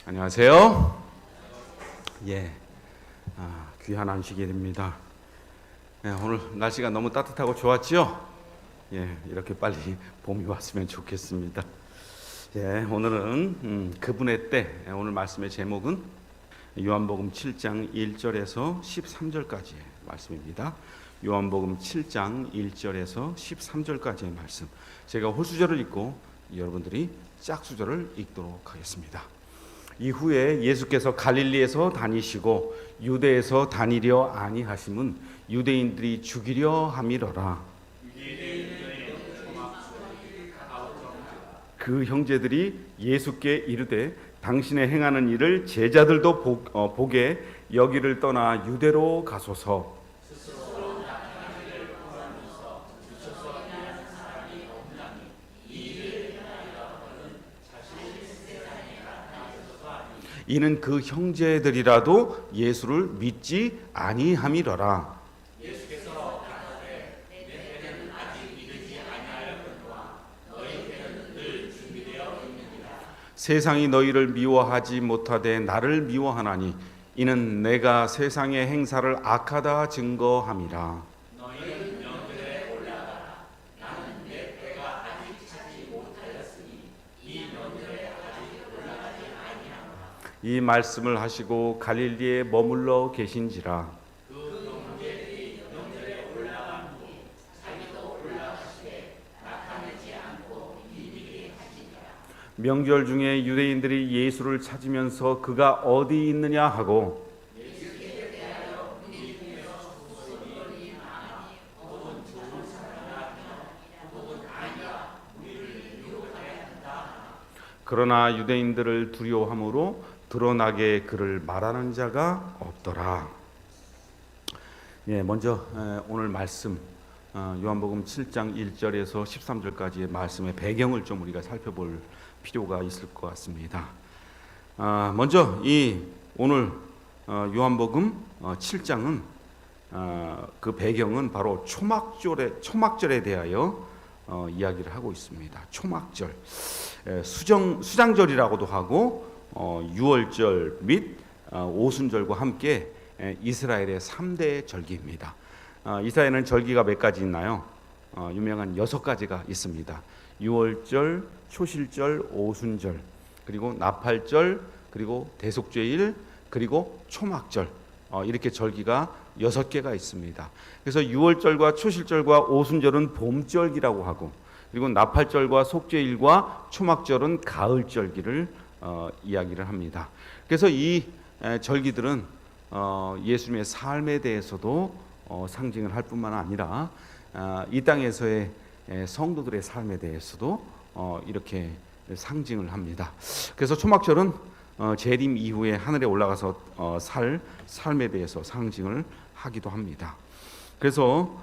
안녕하세요. 귀한 안식일입니다. 오늘 날씨가 너무 따뜻하고 좋았죠? 이렇게 빨리 봄이 왔으면 좋겠습니다. 오늘은 그분의 때, 오늘 말씀의 제목은 요한복음 7장 1절에서 13절까지의 말씀입니다. 요한복음 7장 1절에서 13절까지의 말씀. 제가 홀수절을 읽고 여러분들이 짝수절을 읽도록 하겠습니다. 이후에 예수께서 갈릴리에서 다니시고 유대에서 다니려 아니하심은 유대인들이 죽이려 함이러라. 그 형제들이 예수께 이르되 당신의 행하는 일을 제자들도 보게 여기를 떠나 유대로 가소서. 이는 그 형제들이라도 예수를 믿지 아니함이러라. 예수께서 가라사대 내 때는 아직 이르지 아니하였거니와 너희 때는 늘 준비되어 있느니라. 세상이 너희를 미워하지 못하되 나를 미워하나니 이는 내가 세상의 행사를 악하다 증거함이라. 이 말씀을 하시고 갈릴리에 머물러 계신지라. 명절 중에 유대인들이 예수를 찾으면서 그가 어디 있느냐 하고 그러나 유대인들을 두려워함으로 드러나게 그를 말하는 자가 없더라. 먼저 오늘 말씀 요한복음 7장 1절에서 13절까지의 말씀의 배경을 좀 우리가 살펴볼 필요가 있을 것 같습니다. 먼저 이 오늘 요한복음 7장은 그 배경은 바로 초막절에 대하여 이야기를 하고 있습니다. 초막절, 수장절이라고도 하고 유월절 및 오순절과 함께 이스라엘의 3대 절기입니다. 이스라엘은 절기가 몇 가지 있나요? 유명한 6가지가 있습니다. 유월절, 초실절, 오순절, 그리고 나팔절, 그리고 대속죄일, 그리고 초막절, 이렇게 절기가 6개가 있습니다. 그래서 유월절과 초실절과 오순절은 봄절기라고 하고, 그리고 나팔절과 속죄일과 초막절은 가을절기를 이야기를 합니다. 그래서 이 절기들은 예수님의 삶에 대해서도 상징을 할 뿐만 아니라 이 땅에서의 성도들의 삶에 대해서도 이렇게 상징을 합니다. 그래서 초막절은 재림 이후에 하늘에 올라가서 살 삶에 대해서 상징을 하기도 합니다. 그래서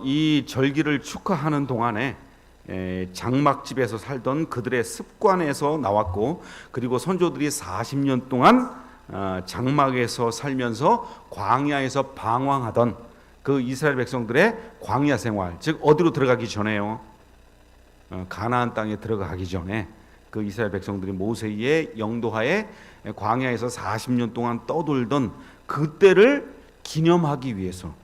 이 절기를 축하하는 동안에 장막집에서 살던 그들의 습관에서 나왔고, 그리고 선조들이 40년 동안 장막에서 살면서 광야에서 방황하던 그 이스라엘 백성들의 광야 생활, 즉 어디로 들어가기 전에요? 가나안 땅에 들어가기 전에 그 이스라엘 백성들이 모세의 영도하에 광야에서 40년 동안 떠돌던 그때를 기념하기 위해서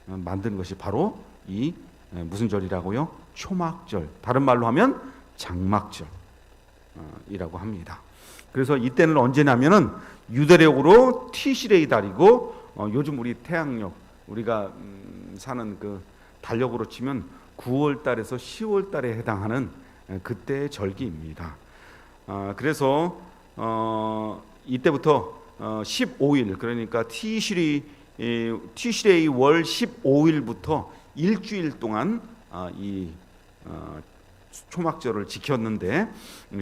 만든 것이 바로 이 무슨 절이라고요? 초막절, 다른 말로 하면 장막절이라고 합니다. 그래서 이때는 언제냐면은 유대력으로 티시레이 달이고, 요즘 우리 태양력, 우리가 사는 그 달력으로 치면 9월 달에서 10월 달에 해당하는 그때의 절기입니다. 그래서 이때부터 15일, 그러니까 티시레이 월 15일부터 일주일 동안 이 초막절을 지켰는데,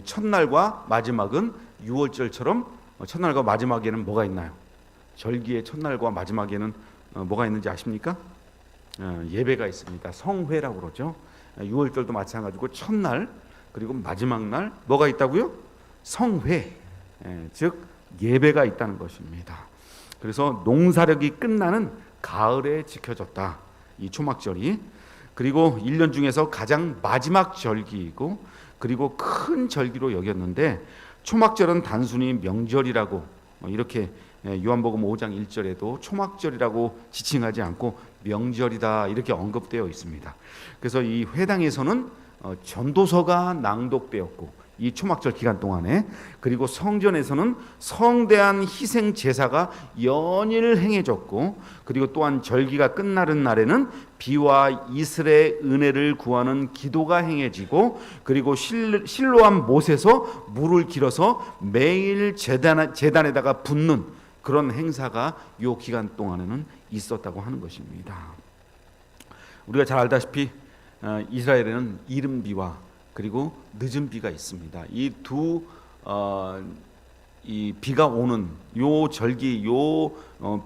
첫날과 마지막은 유월절처럼 첫날과 마지막에는 뭐가 있나요? 절기의 첫날과 마지막에는 뭐가 있는지 아십니까? 예배가 있습니다. 성회라고 그러죠. 유월절도 마찬가지고 첫날 그리고 마지막 날 뭐가 있다고요? 성회, 즉 예배가 있다는 것입니다. 그래서 농사력이 끝나는 가을에 지켜졌다, 이 초막절이. 그리고 1년 중에서 가장 마지막 절기이고, 그리고 큰 절기로 여겼는데 초막절은 단순히 명절이라고 이렇게 요한복음 5장 1절에도 초막절이라고 지칭하지 않고 명절이다 이렇게 언급되어 있습니다. 그래서 이 회당에서는 전도서가 낭독되었고 이 초막절 기간 동안에, 그리고 성전에서는 성대한 희생 제사가 연일 행해졌고, 그리고 또한 절기가 끝나는 날에는 비와 이슬의 은혜를 구하는 기도가 행해지고, 그리고 실로암 못에서 물을 길어서 매일 제단에다가 붓는 그런 행사가 이 기간 동안에는 있었다고 하는 것입니다. 우리가 잘 알다시피 이스라엘에는 이른 비와 그리고 늦은 비가 있습니다. 이 비가 오는 요 절기,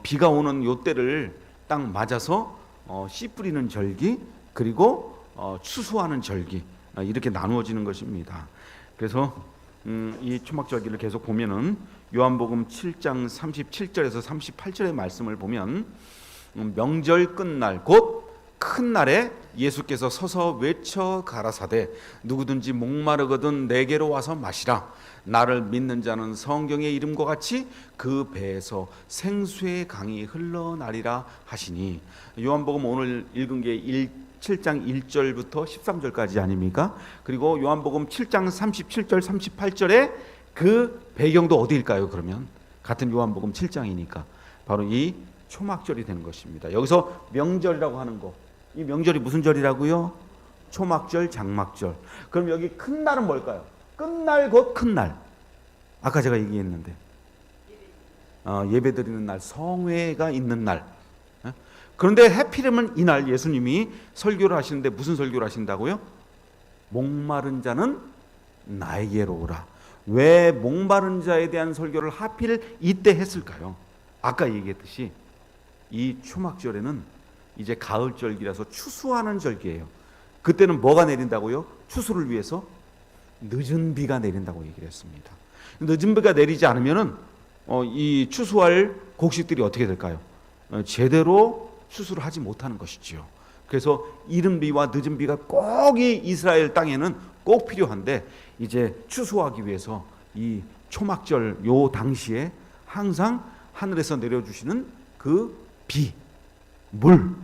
비가 오는 요 때를 딱 맞아서 씨 뿌리는 절기, 그리고 추수하는 절기, 이렇게 나누어지는 것입니다. 그래서 이 초막절기를 계속 보면은 요한복음 7장 37절에서 38절의 말씀을 보면 명절 끝날 곧 큰 날에 예수께서 서서 외쳐 가라사대 누구든지 목마르거든 내게로 와서 마시라. 나를 믿는 자는 성경의 이름과 같이 그 배에서 생수의 강이 흘러나리라 하시니, 요한복음 오늘 읽은 게 7장 1절부터 13절까지 아닙니까? 그리고 요한복음 7장 37절 38절에 그 배경도 어디일까요? 그러면 같은 요한복음 7장이니까 바로 이 초막절이 되는 것입니다. 여기서 명절이라고 하는 거, 이 명절이 무슨 절이라고요? 초막절, 장막절. 그럼 여기 큰 날은 뭘까요? 끝날 곧 큰 날. 아까 제가 얘기했는데 예배 드리는 날, 성회가 있는 날. 그런데 해필이면 이날 예수님이 설교를 하시는데 무슨 설교를 하신다고요? 목마른 자는 나에게로 오라. 왜 목마른 자에 대한 설교를 하필 이때 했을까요? 아까 얘기했듯이 이 초막절에는 이제 가을절기라서 추수하는 절기예요. 그때는 뭐가 내린다고요? 추수를 위해서 늦은 비가 내린다고 얘기를 했습니다. 늦은 비가 내리지 않으면은 이 추수할 곡식들이 어떻게 될까요? 제대로 추수를 하지 못하는 것이지요. 그래서 이른 비와 늦은 비가 꼭 이 이스라엘 땅에는 꼭 필요한데, 이제 추수하기 위해서 이 초막절 요 당시에 항상 하늘에서 내려주시는 그 비, 물,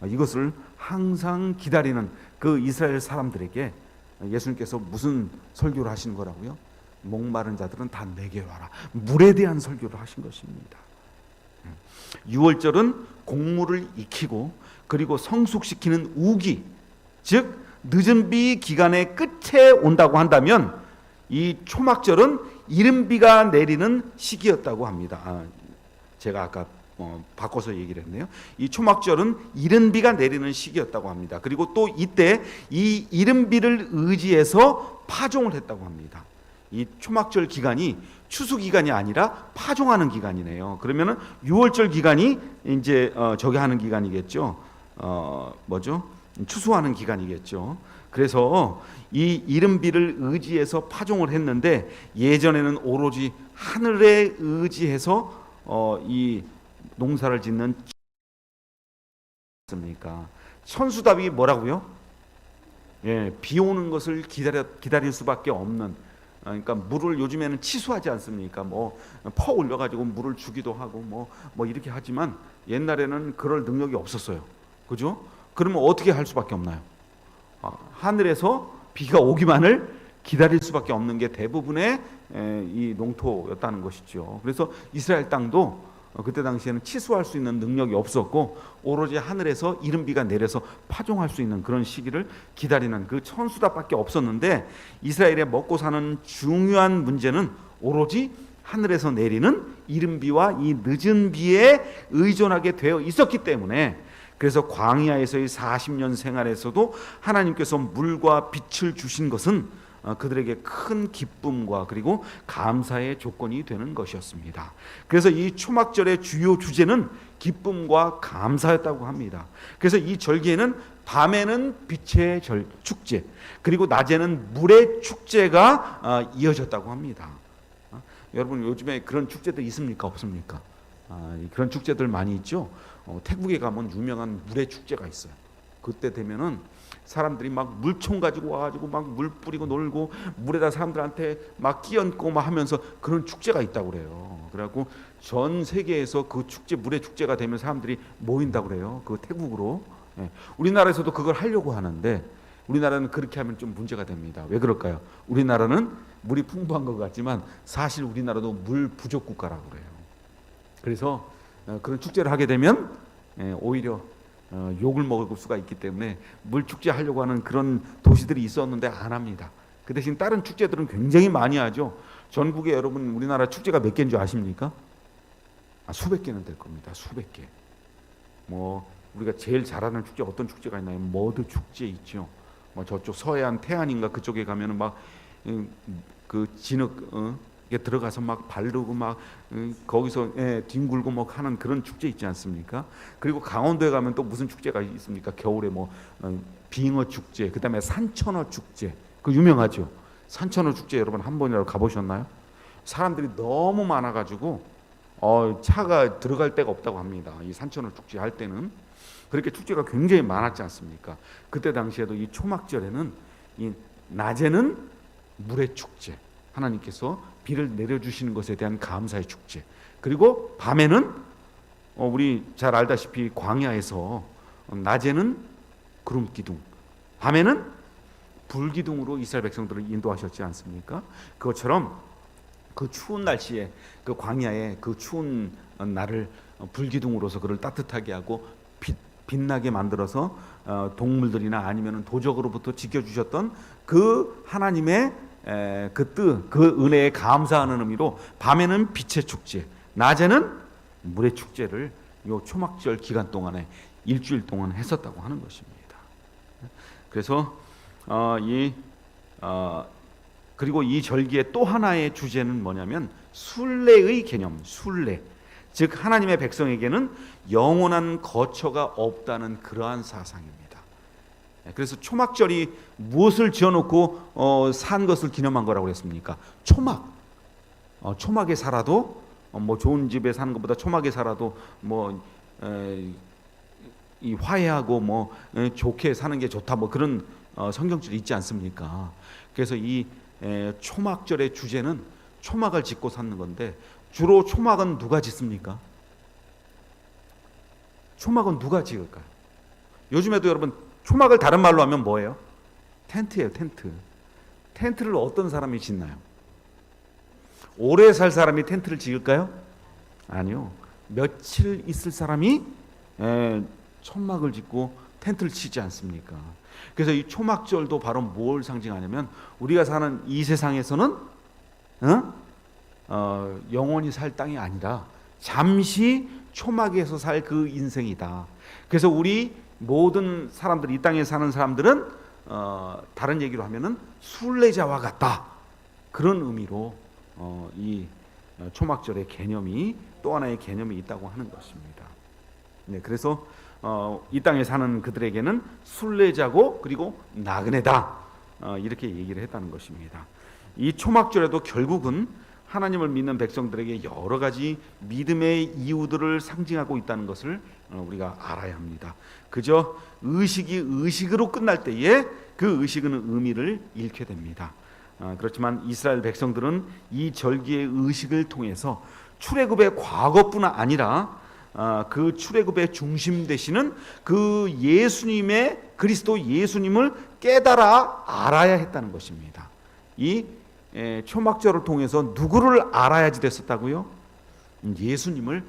이것을 항상 기다리는 그 이스라엘 사람들에게 예수님께서 무슨 설교를 하시는 거라고요? 목마른 자들은 다 내게로 와라. 물에 대한 설교를 하신 것입니다. 6월절은 곡물을 익히고 그리고 성숙시키는 우기, 즉 늦은 비 기간의 끝에 온다고 한다면 이 초막절은 이른 비가 내리는 시기였다고 합니다. 제가 아까 바꿔서 얘기를 했네요. 이 초막절은 이른 비가 내리는 시기였다고 합니다. 그리고 또 이때 이 이른 비를 의지해서 파종을 했다고 합니다. 이 초막절 기간이 추수 기간이 아니라 파종하는 기간이네요. 그러면은 6월절 기간이 이제 저기 하는 기간이겠죠. 뭐죠? 추수하는 기간이겠죠. 그래서 이 이른 비를 의지해서 파종을 했는데, 예전에는 오로지 하늘에 의지해서 이 농사를 짓는 습니까? 천수답이 뭐라고요? 예, 비 오는 것을 기다릴 수밖에 없는, 그러니까 물을 요즘에는 치수하지 않습니까? 퍼 올려가지고 물을 주기도 하고 뭐 이렇게 하지만 옛날에는 그럴 능력이 없었어요. 그죠? 그러면 어떻게 할 수밖에 없나요? 하늘에서 비가 오기만을 기다릴 수밖에 없는 게 대부분의 이 농토였다는 것이죠. 그래서 이스라엘 땅도 그때 당시에는 치수할 수 있는 능력이 없었고 오로지 하늘에서 이른 비가 내려서 파종할 수 있는 그런 시기를 기다리는 그 천수답밖에 없었는데, 이스라엘의 먹고 사는 중요한 문제는 오로지 하늘에서 내리는 이른 비와 이 늦은 비에 의존하게 되어 있었기 때문에, 그래서 광야에서의 40년 생활에서도 하나님께서 물과 빛을 주신 것은 그들에게 큰 기쁨과 그리고 감사의 조건이 되는 것이었습니다. 그래서 이 초막절의 주요 주제는 기쁨과 감사였다고 합니다. 그래서 이 절기에는 밤에는 빛의 축제, 그리고 낮에는 물의 축제가 이어졌다고 합니다. 여러분 요즘에 그런 축제들 있습니까? 없습니까? 그런 축제들 많이 있죠. 태국에 가면 유명한 물의 축제가 있어요. 그때 되면은 사람들이 막 물총 가지고 와가지고 막 물 뿌리고 놀고 물에다 사람들한테 막 끼얹고 막 하면서 그런 축제가 있다고 그래요. 그래갖고 전 세계에서 그 축제, 물의 축제가 되면 사람들이 모인다고 그래요. 그 태국으로. 예. 우리나라에서도 그걸 하려고 하는데 우리나라는 그렇게 하면 좀 문제가 됩니다. 왜 그럴까요? 우리나라는 물이 풍부한 것 같지만 사실 우리나라도 물 부족 국가라고 그래요. 그래서 그런 축제를 하게 되면 오히려 욕을 먹을 수가 있기 때문에 물 축제 하려고 하는 그런 도시들이 있었는데 안 합니다. 그 대신 다른 축제들은 굉장히 많이 하죠. 전국에 여러분 우리나라 축제가 몇 개인 줄 아십니까? 수백 개는 될 겁니다. 수백 개. 뭐 우리가 제일 잘하는 축제 어떤 축제가 있나요? 머드 축제 있죠. 뭐 저쪽 서해안 태안인가 그쪽에 가면은 막 그 진흙에 들어가서 막 바르고 막 거기서 뒹굴고 막 하는 그런 축제 있지 않습니까? 그리고 강원도에 가면 또 무슨 축제가 있습니까? 겨울에 뭐 빙어 축제, 그다음에 산천어 축제, 그 유명하죠. 산천어 축제 여러분 한 번이라도 가보셨나요? 사람들이 너무 많아가지고 차가 들어갈 데가 없다고 합니다. 이 산천어 축제 할 때는 그렇게 축제가 굉장히 많았지 않습니까? 그때 당시에도 이 초막절에는 이 낮에는 물의 축제, 하나님께서 비를 내려주시는 것에 대한 감사의 축제, 그리고 밤에는 우리 잘 알다시피 광야에서 낮에는 구름 기둥, 밤에는 불 기둥으로 이스라엘 백성들을 인도하셨지 않습니까? 그것처럼 그 추운 날씨에 그 광야에 그 추운 날을 불 기둥으로서 그를 따뜻하게 하고 빛나게 만들어서 동물들이나 아니면 도적으로부터 지켜주셨던 그 하나님의 그 뜻, 그 은혜에 감사하는 의미로 밤에는 빛의 축제, 낮에는 물의 축제를 요 초막절 기간 동안에 일주일 동안 했었다고 하는 것입니다. 그래서 그리고 이 절기의 또 하나의 주제는 뭐냐면 순례의 개념, 순례. 즉 하나님의 백성에게는 영원한 거처가 없다는 그러한 사상입니다. 그래서 초막절이 무엇을 지어놓고 산 것을 기념한 거라고 그랬습니까? 초막. 초막에 살아도 뭐 좋은 집에 사는 것보다 초막에 살아도 뭐 이 화해하고 뭐 좋게 사는 게 좋다 뭐 그런 성경줄이 있지 않습니까? 그래서 이 초막절의 주제는 초막을 짓고 사는 건데 주로 초막은 누가 짓습니까? 초막은 누가 지을까요? 요즘에도 여러분 초막을 다른 말로 하면 뭐예요? 텐트예요, 텐트. 텐트를 어떤 사람이 짓나요? 오래 살 사람이 텐트를 지을까요? 아니요. 며칠 있을 사람이 초막을 짓고 텐트를 치지 않습니까? 그래서 이 초막절도 바로 뭘 상징하냐면 우리가 사는 이 세상에서는 영원히 살 땅이 아니라 잠시 초막에서 살 그 인생이다. 그래서 우리 모든 사람들, 이 땅에 사는 사람들은 다른 얘기로 하면은 순례자와 같다. 그런 의미로 이 초막절의 개념이 또 하나의 개념이 있다고 하는 것입니다. 네, 그래서 이 땅에 사는 그들에게는 순례자고 그리고 나그네다. 이렇게 얘기를 했다는 것입니다. 이 초막절에도 결국은 하나님을 믿는 백성들에게 여러 가지 믿음의 이유들을 상징하고 있다는 것을 우리가 알아야 합니다. 그저 의식이 의식으로 끝날 때에 그 의식은 의미를 잃게 됩니다. 그렇지만 이스라엘 백성들은 이 절기의 의식을 통해서 출애굽의 과거뿐 아니라 그 출애굽의 중심 되시는 그 예수님의 그리스도 예수님을 깨달아 알아야 했다는 것입니다. 이 초막절을 통해서 누구를 알아야지 됐었다고요? 예수님을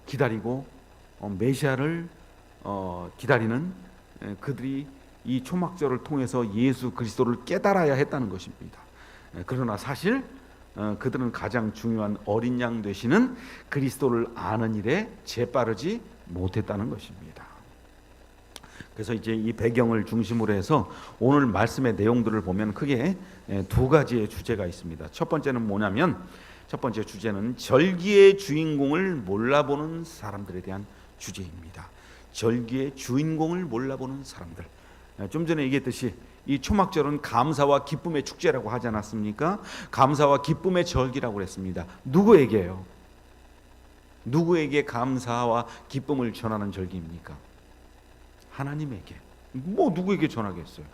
기다리고 메시아를 기다리는 그들이 이 초막절을 통해서 예수 그리스도를 깨달아야 했다는 것입니다. 그러나 사실 그들은 가장 중요한 어린 양 되시는 그리스도를 아는 일에 재빠르지 못했다는 것입니다. 그래서 이제 이 배경을 중심으로 해서 오늘 말씀의 내용들을 보면 크게 두 가지의 주제가 있습니다. 첫 번째는 뭐냐면 첫 번째 주제는 절기의 주인공을 몰라보는 사람들에 대한 주제입니다. 절기의 주인공을 몰라보는 사람들. 좀 전에 얘기했듯이 이 초막절은 감사와 기쁨의 축제라고 하지 않았습니까? 감사와 기쁨의 절기라고 했습니다. 누구에게요? 누구에게 감사와 기쁨을 전하는 절기입니까? 하나님에게. 뭐 누구에게 전하겠어요?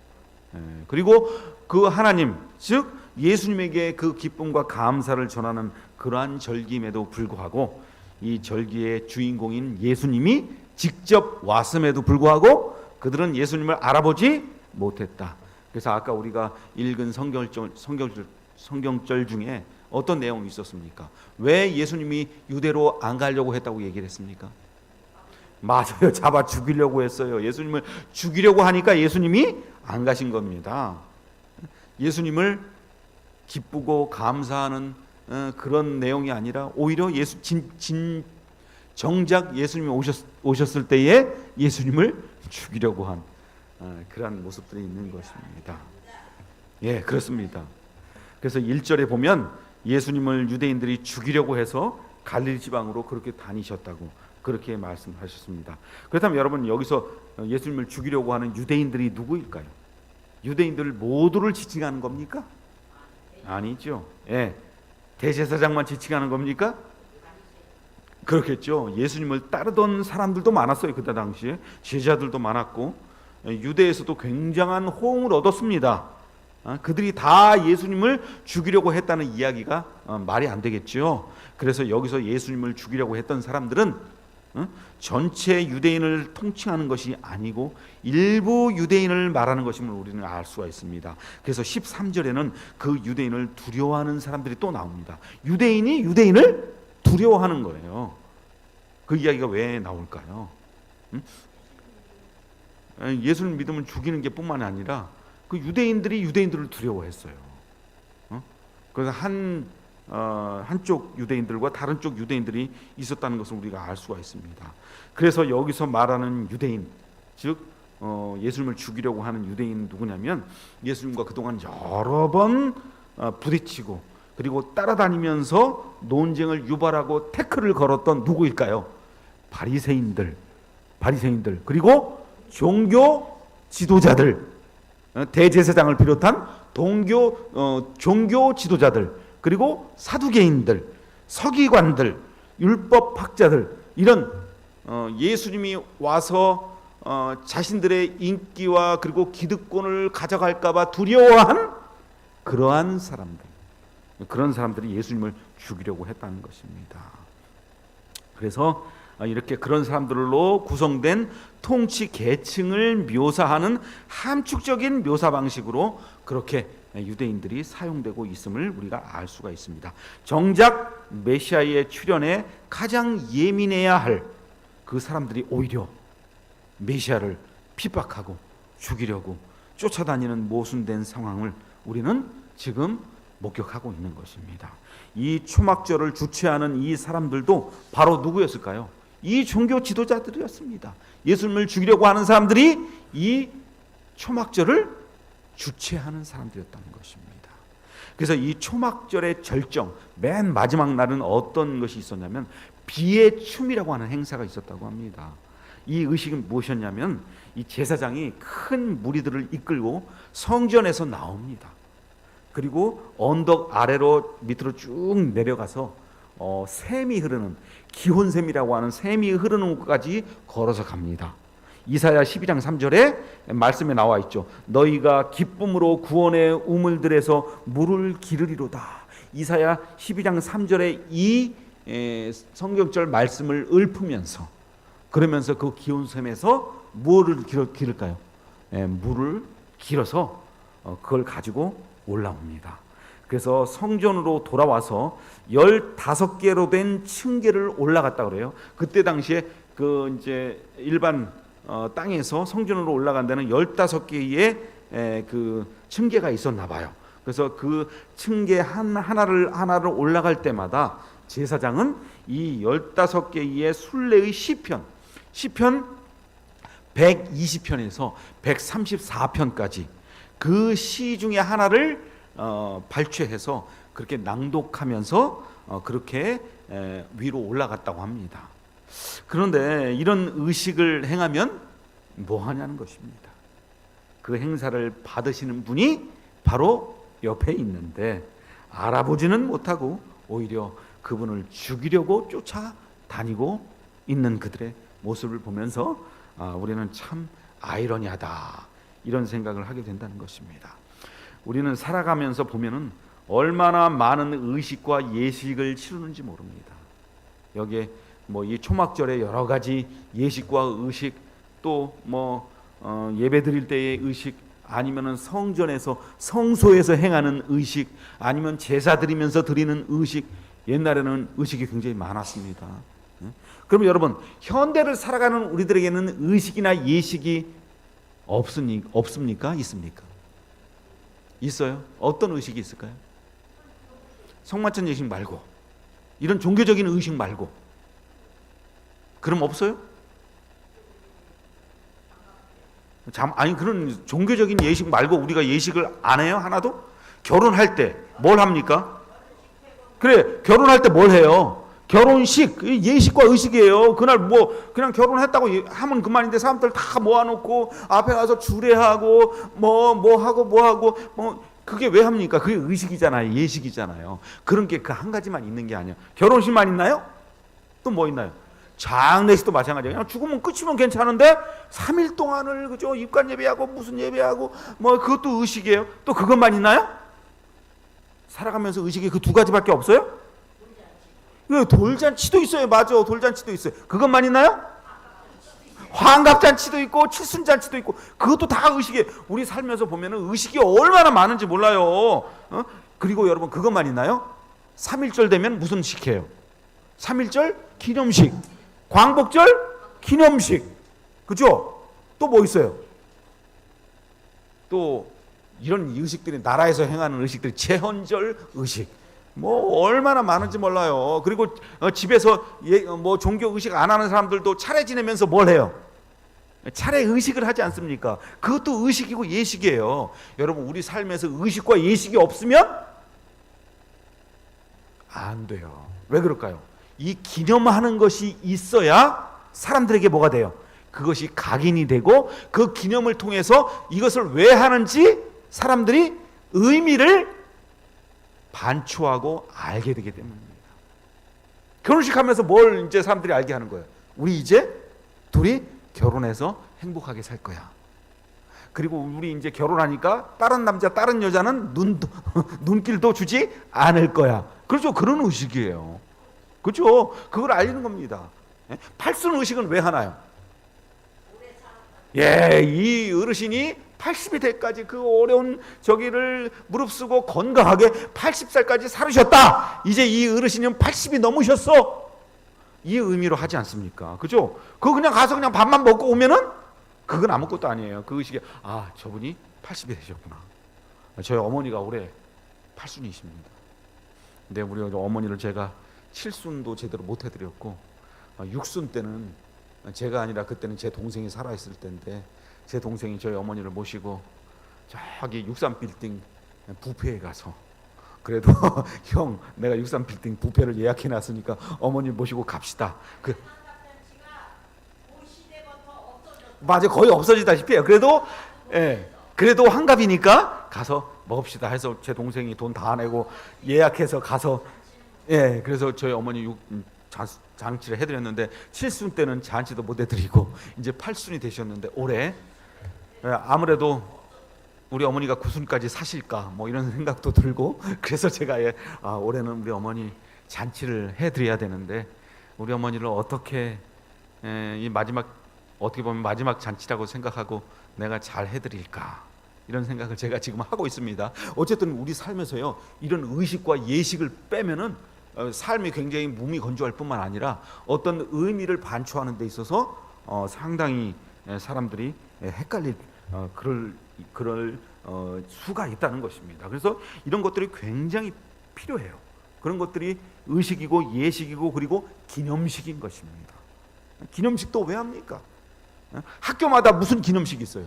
그리고 그 하나님, 즉 예수님에게 그 기쁨과 감사를 전하는 그러한 절기임에도 불구하고 이 절기의 주인공인 예수님이 직접 왔음에도 불구하고 그들은 예수님을 알아보지 못했다. 그래서 아까 우리가 읽은 성경절 중에 어떤 내용이 있었습니까? 왜 예수님이 유대로 안 가려고 했다고 얘기를 했습니까? 맞아요. 잡아 죽이려고 했어요. 예수님을 죽이려고 하니까 예수님이 안 가신 겁니다. 예수님을 기쁘고 감사하는 그런 내용이 아니라 오히려 정작 예수님이 오셨을 때에 예수님을 죽이려고 한 그러한 모습들이 있는 것입니다. 예, 그렇습니다. 그래서 1절에 보면 예수님을 유대인들이 죽이려고 해서 갈릴리 지방으로 그렇게 다니셨다고 그렇게 말씀하셨습니다. 그렇다면 여러분, 여기서 예수님을 죽이려고 하는 유대인들이 누구일까요? 유대인들 모두를 지칭하는 겁니까? 아니죠. 예, 대제사장만 지칭하는 겁니까? 그렇겠죠. 예수님을 따르던 사람들도 많았어요. 그때 당시에 제자들도 많았고 유대에서도 굉장한 호응을 얻었습니다. 그들이 다 예수님을 죽이려고 했다는 이야기가 말이 안 되겠죠. 그래서 여기서 예수님을 죽이려고 했던 사람들은 전체 유대인을 통칭하는 것이 아니고 일부 유대인을 말하는 것임을 우리는 알 수가 있습니다. 그래서 13절에는 그 유대인을 두려워하는 사람들이 또 나옵니다. 유대인이 유대인을 두려워하는 거예요. 그 이야기가 왜 나올까요? 예수를 믿으면 죽이는 게 뿐만 아니라 그 유대인들이 유대인들을 두려워했어요. 그래서 한쪽 유대인들과 다른 쪽 유대인들이 있었다는 것을 우리가 알 수가 있습니다. 그래서 여기서 말하는 유대인, 즉 예수님을 죽이려고 하는 유대인 누구냐면 예수님과 그동안 여러 번 부딪히고 그리고 따라다니면서 논쟁을 유발하고 태클을 걸었던 누구일까요? 바리새인들 그리고 종교 지도자들, 대제사장을 비롯한 종교 지도자들, 그리고 사두개인들, 서기관들, 율법학자들, 이런 예수님이 와서 자신들의 인기와 그리고 기득권을 가져갈까 봐 두려워한 그러한 사람들, 그런 사람들이 예수님을 죽이려고 했다는 것입니다. 그래서 이렇게 그런 사람들로 구성된 통치 계층을 묘사하는 함축적인 묘사 방식으로 그렇게 유대인들이 사용되고 있음을 우리가 알 수가 있습니다. 정작 메시아의 출현에 가장 예민해야 할 그 사람들이 오히려 메시아를 핍박하고 죽이려고 쫓아다니는 모순된 상황을 우리는 지금 목격하고 있는 것입니다. 이 초막절을 주최하는 이 사람들도 바로 누구였을까요? 이 종교 지도자들이었습니다. 예수님을 죽이려고 하는 사람들이 이 초막절을 주최하는 사람들이었다는 것입니다. 그래서 이 초막절의 절정, 맨 마지막 날은 어떤 것이 있었냐면 비의 춤이라고 하는 행사가 있었다고 합니다. 이 의식은 무엇이었냐면 이 제사장이 큰 무리들을 이끌고 성전에서 나옵니다. 그리고 언덕 아래로 밑으로 쭉 내려가서 샘이 흐르는, 기혼샘이라고 하는 샘이 흐르는 곳까지 걸어서 갑니다. 이사야 12장 3절에 말씀에 나와 있죠. 너희가 기쁨으로 구원의 우물들에서 물을 기르리로다. 이사야 12장 3절에 이 성경절 말씀을 읊으면서, 그러면서 그 기혼샘에서 뭐를 기를까요? 물을 길어서 그걸 가지고 올라옵니다. 그래서 성전으로 돌아와서 15개로 된 층계를 올라갔다 그래요. 그때 당시에 그 이제 일반 땅에서 성전으로 올라간 데는 15개의 그 층계가 있었나 봐요. 그래서 그 층계 하나를 올라갈 때마다 제사장은 이 15개의 순례의 시편 120편에서 134편까지 그 시 중에 하나를 발췌해서 그렇게 낭독하면서 그렇게 위로 올라갔다고 합니다. 그런데 이런 의식을 행하면 뭐 하냐는 것입니다. 그 행사를 받으시는 분이 바로 옆에 있는데 알아보지는 못하고 오히려 그분을 죽이려고 쫓아다니고 있는 그들의 모습을 보면서 우리는 참 아이러니하다, 이런 생각을 하게 된다는 것입니다. 우리는 살아가면서 보면은 얼마나 많은 의식과 예식을 치르는지 모릅니다. 여기에 뭐 이 초막절에 여러 가지 예식과 의식, 또 뭐 예배 드릴 때의 의식, 아니면은 성전에서 성소에서 행하는 의식, 아니면 제사 드리면서 드리는 의식, 옛날에는 의식이 굉장히 많았습니다. 그러면 여러분, 현대를 살아가는 우리들에게는 의식이나 예식이 없습니까? 있습니까? 있어요? 어떤 의식이 있을까요? 성만찬 예식 말고, 이런 종교적인 의식 말고, 그럼 없어요? 아니, 그런 종교적인 예식 말고 우리가 예식을 안 해요? 하나도? 결혼할 때 뭘 합니까? 그래, 결혼할 때 뭘 해요? 결혼식, 예식과 의식이에요. 그날 뭐 그냥 결혼했다고 하면 그만인데, 사람들 다 모아놓고 앞에 가서 주례하고 뭐 하고 그게 왜 합니까? 그게 의식이잖아요. 예식이잖아요. 그런 게 그 한 가지만 있는 게 아니에요. 결혼식만 있나요? 또 뭐 있나요? 장례식도 마찬가지예요. 그냥 죽으면 끝이면 괜찮은데 3일 동안을, 그죠? 입관 예배하고 무슨 예배하고 뭐 그것도 의식이에요. 또 그것만 있나요? 살아가면서 의식이 그 두 가지밖에 없어요? 돌잔치도 있어요. 맞아, 돌잔치도 있어요. 그것만 있나요? 환갑잔치도 있고 칠순잔치도 있고, 그것도 다 의식이에요. 우리 살면서 보면은 의식이 얼마나 많은지 몰라요. 그리고 여러분, 그것만 있나요? 3.1절 되면 무슨 식해요? 3.1절 기념식, 광복절 기념식, 그죠? 또 뭐 있어요? 또 이런 의식들이, 나라에서 행하는 의식들이, 제헌절 의식, 뭐 얼마나 많은지 몰라요. 그리고 집에서 뭐 종교 의식 안 하는 사람들도 차례 지내면서 뭘 해요? 차례 의식을 하지 않습니까? 그것도 의식이고 예식이에요. 여러분, 우리 삶에서 의식과 예식이 없으면 안 돼요. 왜 그럴까요? 이 기념하는 것이 있어야 사람들에게 뭐가 돼요? 그것이 각인이 되고, 그 기념을 통해서 이것을 왜 하는지 사람들이 의미를 반추하고 알게 되기 때문입니다. 결혼식 하면서 뭘 이제 사람들이 알게 하는 거예요? 우리 이제 둘이 결혼해서 행복하게 살 거야. 그리고 우리 이제 결혼하니까 다른 남자, 다른 여자는 눈길도 주지 않을 거야. 그렇죠? 그런 의식이에요. 그렇죠? 그걸 알리는 겁니다. 팔순 의식은 왜 하나요? 예, 이 어르신이 80이 돼까지 그 어려운 저기를 무릅쓰고 건강하게 80살까지 살으셨다. 이제 이 어르신은 80이 넘으셨어. 이 의미로 하지 않습니까? 그죠? 그거 그냥 가서 그냥 밥만 먹고 오면은 그건 아무것도 아니에요. 그 의식이, 아, 저분이 80이 되셨구나. 저희 어머니가 올해 8순이십니다. 근데 우리 어머니를 제가 7순도 제대로 못 해드렸고, 6순 때는 제가 아니라 그때는 제 동생이 살아있을 때인데, 제 동생이 저희 어머니를 모시고 저기 63빌딩 뷔페에 가서, 그래도 형, 내가 63빌딩 뷔페를 예약해놨으니까 어머니 모시고 갑시다. 맞아, 거의 없어지다시피 해요. 그래도 그래도 환갑이니까 가서 먹읍시다 해서 제 동생이 돈 다 내고 예약해서 가서, 그래서 저희 어머니 잔치를 해드렸는데, 7순 때는 잔치도 못 해드리고 이제 8순이 되셨는데, 올해 아무래도 우리 어머니가 9순까지 사실까 뭐 이런 생각도 들고, 그래서 제가 올해는 우리 어머니 잔치를 해드려야 되는데, 우리 어머니를 어떻게 이 마지막, 어떻게 보면 마지막 잔치라고 생각하고 내가 잘 해드릴까, 이런 생각을 제가 지금 하고 있습니다. 어쨌든 우리 삶에서요, 이런 의식과 예식을 빼면은 삶이 굉장히 무미건조할 뿐만 아니라 어떤 의미를 반추하는 데 있어서 상당히 사람들이 헷갈릴 그럴 수가 있다는 것입니다. 그래서 이런 것들이 굉장히 필요해요. 그런 것들이 의식이고 예식이고 그리고 기념식인 것입니다. 기념식도 왜 합니까? 학교마다 무슨 기념식이 있어요?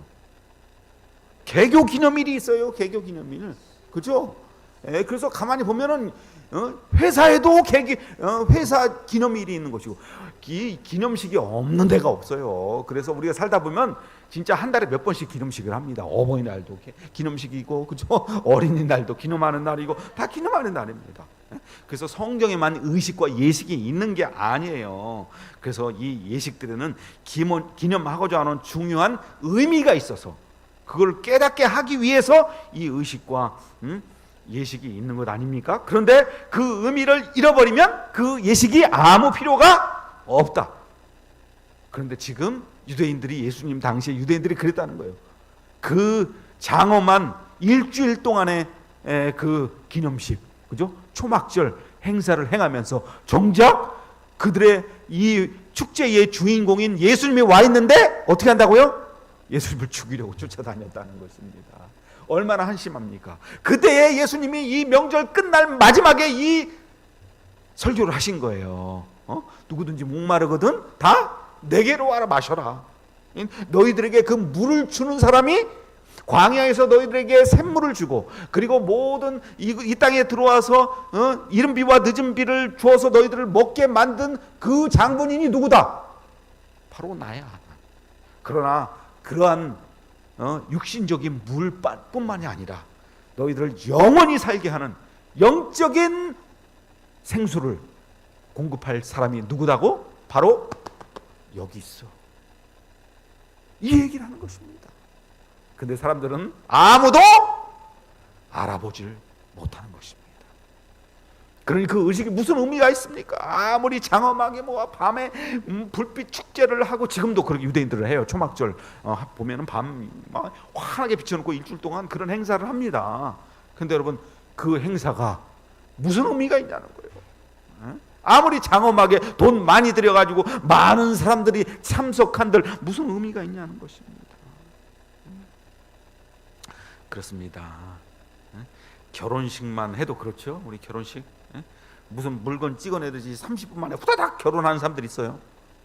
개교 기념일이 있어요. 개교 기념일, 그죠? 그래서 가만히 보면은 회사에도 회사 기념일이 있는 것이고, 기념식이 없는 데가 없어요. 그래서 우리가 살다 보면 진짜 한 달에 몇 번씩 기념식을 합니다. 어버이날도 기념식이고, 그죠? 어린이날도 기념하는 날이고, 다 기념하는 날입니다. 그래서 성경에만 의식과 예식이 있는 게 아니에요. 그래서 이 예식들에는 기념하고자 하는 중요한 의미가 있어서 그걸 깨닫게 하기 위해서 이 의식과 예식이 있는 것 아닙니까? 그런데 그 의미를 잃어버리면 그 예식이 아무 필요가 없다. 그런데 지금 유대인들이, 예수님 당시에 유대인들이 그랬다는 거예요. 그 장엄한 일주일 동안의 그 기념식, 그죠? 초막절 행사를 행하면서 정작 그들의 이 축제의 주인공인 예수님이 와 있는데 어떻게 한다고요? 예수님을 죽이려고 쫓아다녔다는 것입니다. 얼마나 한심합니까? 그때에 예수님이 이 명절 끝날 마지막에 이 설교를 하신 거예요. 누구든지 목마르거든 다 내게로 와라 마셔라. 너희들에게 그 물을 주는 사람이 광야에서 너희들에게 샘물을 주고, 그리고 모든 이 땅에 들어와서 이른 비와 늦은 비를 주어서 너희들을 먹게 만든 그 장본인이 누구다? 바로 나야. 그러나 그러한 육신적인 물뿐만이 아니라 너희들을 영원히 살게 하는 영적인 생수를 공급할 사람이 누구다고? 바로 여기 있어. 이 얘기를 하는 것입니다. 근데 사람들은 아무도 알아보질 못하는 것입니다. 그러니 그 의식이 무슨 의미가 있습니까? 아무리 장엄하게 밤에 불빛 축제를 하고, 지금도 그렇게 유대인들을 해요. 초막절 보면은 밤 환하게 비춰놓고 일주일 동안 그런 행사를 합니다. 근데 여러분, 그 행사가 무슨 의미가 있냐는 거예요. 아무리 장엄하게 돈 많이 들여가지고 많은 사람들이 참석한들 무슨 의미가 있냐는 것입니다. 그렇습니다. 결혼식만 해도 그렇죠. 우리 결혼식 무슨 물건 찍어내듯이 30분 만에 후다닥 결혼하는 사람들이 있어요.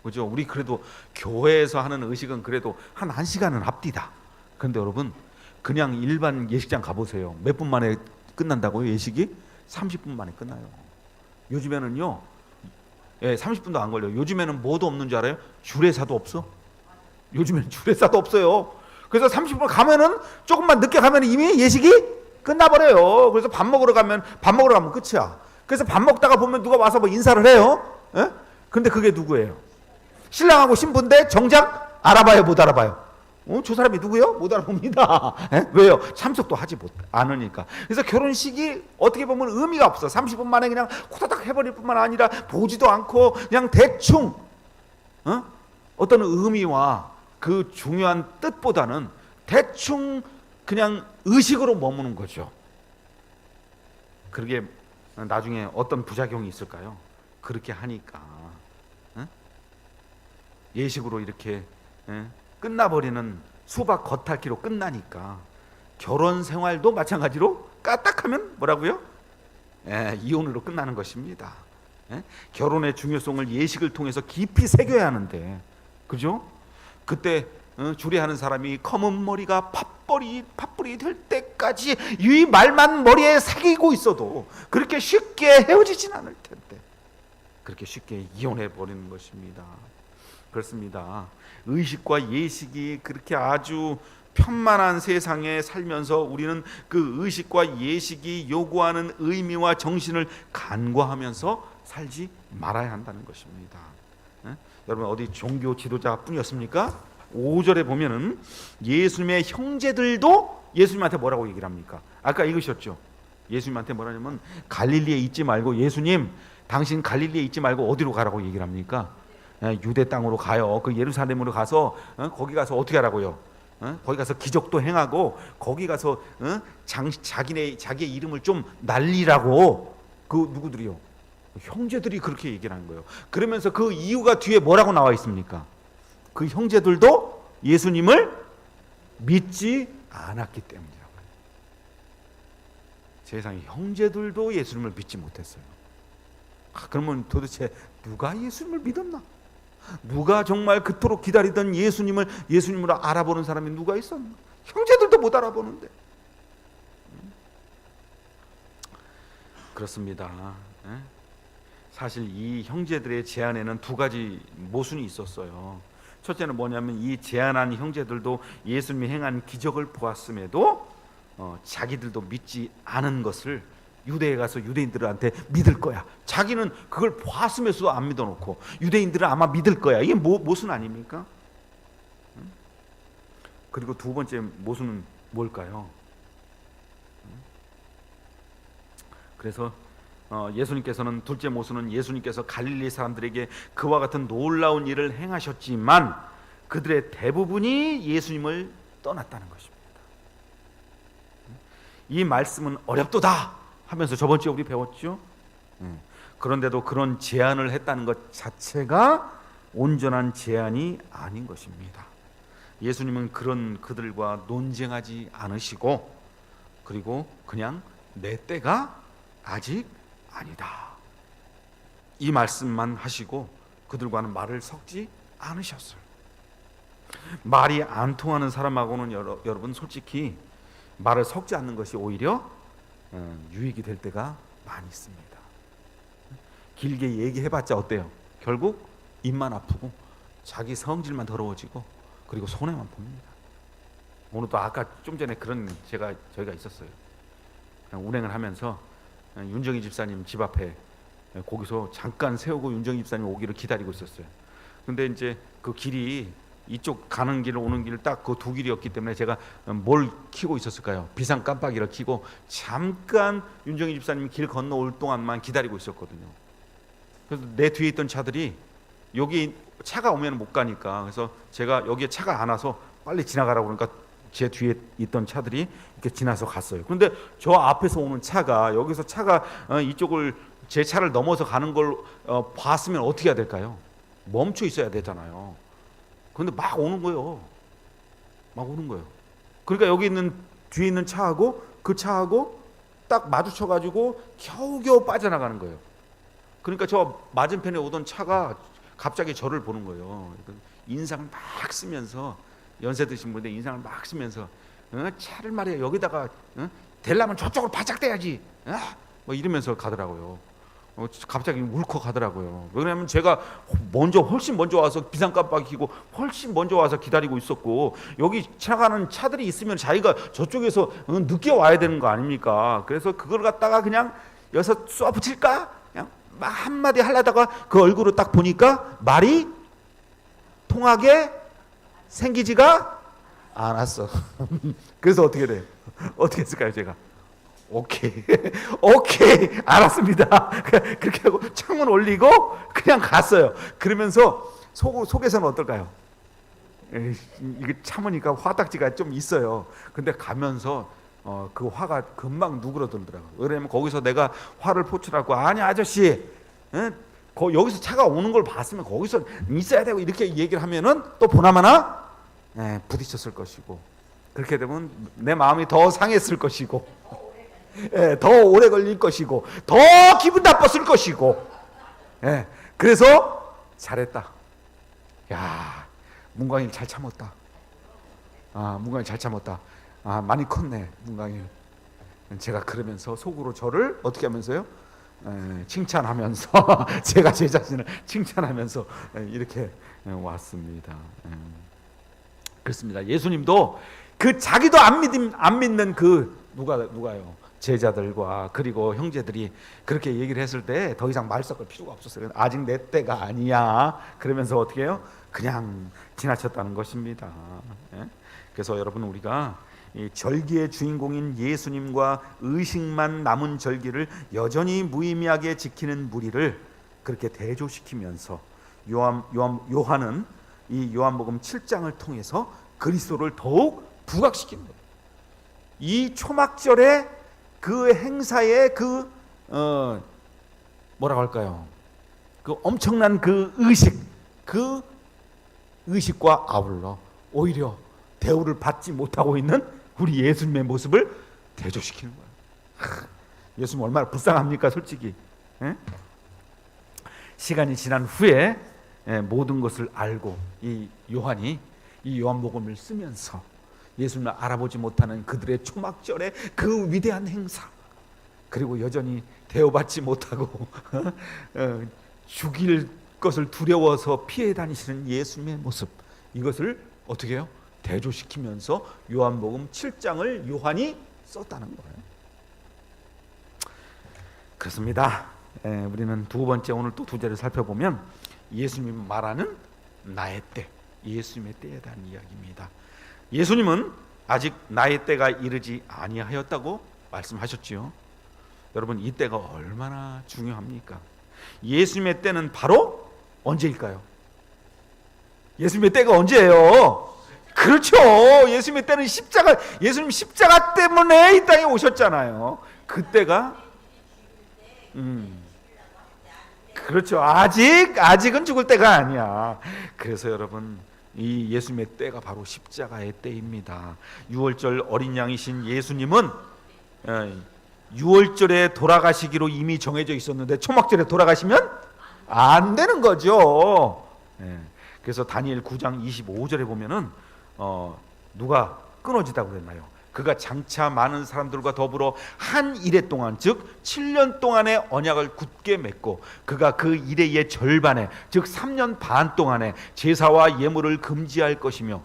그죠? 우리 그래도 교회에서 하는 의식은 그래도 한 1시간은 합디다. 그런데 여러분, 그냥 일반 예식장 가보세요. 몇 분 만에 끝난다고요? 예식이 30분 만에 끝나요. 요즘에는요, 30분도 안 걸려요. 요즘에는 뭐도 없는 줄 알아요? 주례사도 없어. 요즘에는 주례사도 없어요. 그래서 30분 가면은, 조금만 늦게 가면 이미 예식이 끝나버려요. 그래서 밥 먹으러 가면 끝이야. 그래서 밥 먹다가 보면 누가 와서 인사를 해요. 근데 그게 누구예요? 신랑하고 신부인데 정작 알아봐요, 못 알아봐요? 저 사람이 누구요? 못 알아봅니다. 왜요? 참석도 하지 않으니까. 그래서 결혼식이 어떻게 보면 의미가 없어. 30분 만에 그냥 후다닥 해버릴 뿐만 아니라 보지도 않고 그냥 대충 어떤 의미와 그 중요한 뜻보다는 대충 그냥 의식으로 머무는 거죠. 그러게 나중에 어떤 부작용이 있을까요? 그렇게 하니까 예식으로 이렇게 끝나버리는, 수박 겉핥기로 끝나니까 결혼 생활도 마찬가지로 까딱하면 뭐라고요? 이혼으로 끝나는 것입니다. 결혼의 중요성을 예식을 통해서 깊이 새겨야 하는데, 그죠? 그때 주례하는 사람이 검은 머리가 팥불이 될 때까지 이 말만 머리에 새기고 있어도 그렇게 쉽게 헤어지진 않을 텐데 그렇게 쉽게 이혼해 버리는 것입니다. 그렇습니다. 의식과 예식이 그렇게 아주 편만한 세상에 살면서 우리는 그 의식과 예식이 요구하는 의미와 정신을 간과하면서 살지 말아야 한다는 것입니다. 여러분, 어디 종교 지도자뿐이었습니까? 5절에 보면은 예수님의 형제들도 예수님한테 뭐라고 얘기를 합니까? 아까 읽으셨죠? 예수님한테 뭐라냐면, 갈릴리에 있지 말고, 예수님 당신 갈릴리에 있지 말고 어디로 가라고 얘기를 합니까? 유대 땅으로 가요. 그 예루살렘으로 가서 거기 가서 어떻게 하라고요? 거기 가서 기적도 행하고 거기 가서 자기의 이름을 좀 날리라고. 그 누구들이요? 형제들이 그렇게 얘기를 하는 거예요. 그러면서 그 이유가 뒤에 뭐라고 나와 있습니까? 그 형제들도 예수님을 믿지 않았기 때문이라고. 세상에 형제들도 예수님을 믿지 못했어요. 그러면 도대체 누가 예수님을 믿었나? 누가 정말 그토록 기다리던 예수님으로 알아보는 사람이 누가 있었나? 형제들도 못 알아보는데. 그렇습니다. 사실 이 형제들의 제안에는 두 가지 모순이 있었어요. 첫째는 뭐냐면 이 제안한 형제들도 예수님이 행한 기적을 보았음에도 자기들도 믿지 않은 것을 유대에 가서 유대인들한테 믿을 거야. 자기는 그걸 보았으면서도 안 믿어놓고 유대인들은 아마 믿을 거야. 이게 모순 아닙니까? 그리고 두 번째 모순은 뭘까요? 그래서 예수님께서는 둘째 모순은 예수님께서 갈릴리 사람들에게 그와 같은 놀라운 일을 행하셨지만 그들의 대부분이 예수님을 떠났다는 것입니다. 이 말씀은 어렵도다 하면서 저번 주에 우리 배웠죠. 그런데도 그런 제안을 했다는 것 자체가 온전한 제안이 아닌 것입니다. 예수님은 그런 그들과 논쟁하지 않으시고 그리고 그냥 내 때가 아직 아니다 이 말씀만 하시고 그들과는 말을 섞지 않으셨어요. 말이 안 통하는 사람하고는 여러분 솔직히 말을 섞지 않는 것이 오히려 유익이 될 때가 많이 있습니다. 길게 얘기해봤자 어때요? 결국 입만 아프고 자기 성질만 더러워지고 그리고 손해만 봅니다. 오늘도 아까 좀 전에 그런 저희가 있었어요. 운행을 하면서 윤정희 집사님 집 앞에 거기서 잠깐 세우고 윤정희 집사님 오기를 기다리고 있었어요. 근데 이제 그 길이 이쪽 가는 길 오는 길 딱 그 두 길이었기 때문에 제가 뭘 켜고 있었을까요? 비상 깜빡이를 켜고 잠깐 윤정희 집사님이 길 건너올 동안만 기다리고 있었거든요. 그래서 내 뒤에 있던 차들이 여기 차가 오면 못 가니까 그래서 제가 여기에 차가 안 와서 빨리 지나가라고 그러니까 제 뒤에 있던 차들이 이렇게 지나서 갔어요. 그런데 저 앞에서 오는 차가 여기서 차가 이쪽을 제 차를 넘어서 가는 걸 봤으면 어떻게 해야 될까요? 멈춰 있어야 되잖아요. 그런데 막 오는 거예요. 막 오는 거예요. 그러니까 여기 있는 뒤에 있는 차하고 그 차하고 딱 마주쳐가지고 겨우겨우 빠져나가는 거예요. 그러니까 저 맞은편에 오던 차가 갑자기 저를 보는 거예요. 인상을 막 쓰면서 연세 드신 분인데 인상을 막 쓰면서 차를 말이야 여기다가 대려면 저쪽으로 바짝 대야지 뭐 이러면서 가더라고요. 갑자기 울컥 가더라고요. 왜냐하면 제가 훨씬 먼저 와서 비상 깜빡이 켜고 훨씬 먼저 와서 기다리고 있었고 여기 지나가는 차들이 있으면 자기가 저쪽에서 늦게 와야 되는 거 아닙니까? 그래서 그걸 갖다가 그냥 여기서 쏘아 붙일까? 그냥 막 한마디 하려다가 그 얼굴을 딱 보니까 말이 통하게 생기지가 않았어. 그래서 어떻게 돼? 어떻게 했을까요, 제가? 오케이, 오케이, 알았습니다. 그렇게 하고 창문 올리고 그냥 갔어요. 그러면서 속에서는 어떨까요? 이게 참으니까 화딱지가 좀 있어요. 근데 가면서 그 화가 금방 누그러들더라고요. 왜냐면 거기서 내가 화를 포출하고 아니 아저씨, 여기서 차가 오는 걸 봤으면 거기서 있어야 되고 이렇게 얘기를 하면은 또 보나마나 부딪혔을 것이고 그렇게 되면 내 마음이 더 상했을 것이고 더 오래 걸릴 것이고 더 기분 나빴을 것이고 그래서 잘했다. 야, 문광일 잘 참았다. 문광일 잘 참았다. 많이 컸네 문광일. 제가 그러면서 속으로 저를 어떻게 하면서요? 칭찬하면서 제가 제 자신을 칭찬하면서 이렇게 왔습니다. 그렇습니다. 예수님도 그 자기도 안 믿는 그 누가요? 제자들과 그리고 형제들이 그렇게 얘기를 했을 때 더 이상 말 섞을 필요가 없었어요. 아직 내 때가 아니야. 그러면서 어떻게 해요? 그냥 지나쳤다는 것입니다. 그래서 여러분 우리가 이 절기의 주인공인 예수님과 의식만 남은 절기를 여전히 무의미하게 지키는 무리를 그렇게 대조시키면서 요한은 이 요한복음 7장을 통해서 그리스도를 더욱 부각시키는 거예요. 이 초막절의 그 행사의 그 뭐라고 할까요? 그 엄청난 그 의식과 아울러 오히려 대우를 받지 못하고 있는 우리 예수님의 모습을 대조시키는 거예요. 예수님 얼마나 불쌍합니까, 솔직히. 시간이 지난 후에 모든 것을 알고 이 요한이 이 요한복음을 쓰면서 예수님을 알아보지 못하는 그들의 초막절의 그 위대한 행사, 그리고 여전히 대우받지 못하고 죽일 것을 두려워서 피해 다니시는 예수님의 모습, 이것을 어떻게 해요? 대조시키면서 요한복음 7장을 요한이 썼다는 거예요. 그렇습니다. 우리는 두 번째, 오늘 또 두 절을 살펴보면 예수님이 말하는 나의 때, 예수님의 때에 대한 이야기입니다. 예수님은 아직 나의 때가 이르지 아니하였다고 말씀하셨지요. 여러분, 이 때가 얼마나 중요합니까? 예수님의 때는 바로 언제일까요? 예수님의 때가 언제예요? 그렇죠. 예수님의 때는 예수님 십자가 때문에 이 땅에 오셨잖아요. 그때가 그렇죠. 아직은 죽을 때가 아니야. 그래서 여러분, 이 예수님의 때가 바로 십자가의 때입니다. 유월절 어린 양이신 예수님은 6월절에 돌아가시기로 이미 정해져 있었는데 초막절에 돌아가시면 안 되는 거죠. 그래서 다니엘 9장 25절에 보면은 누가 끊어지다고 그랬나요? 그가 장차 많은 사람들과 더불어 한 이레 동안, 즉 7년 동안의 언약을 굳게 맺고 그가 그 이레의 절반에, 즉 3년 반 동안에 제사와 예물을 금지할 것이며,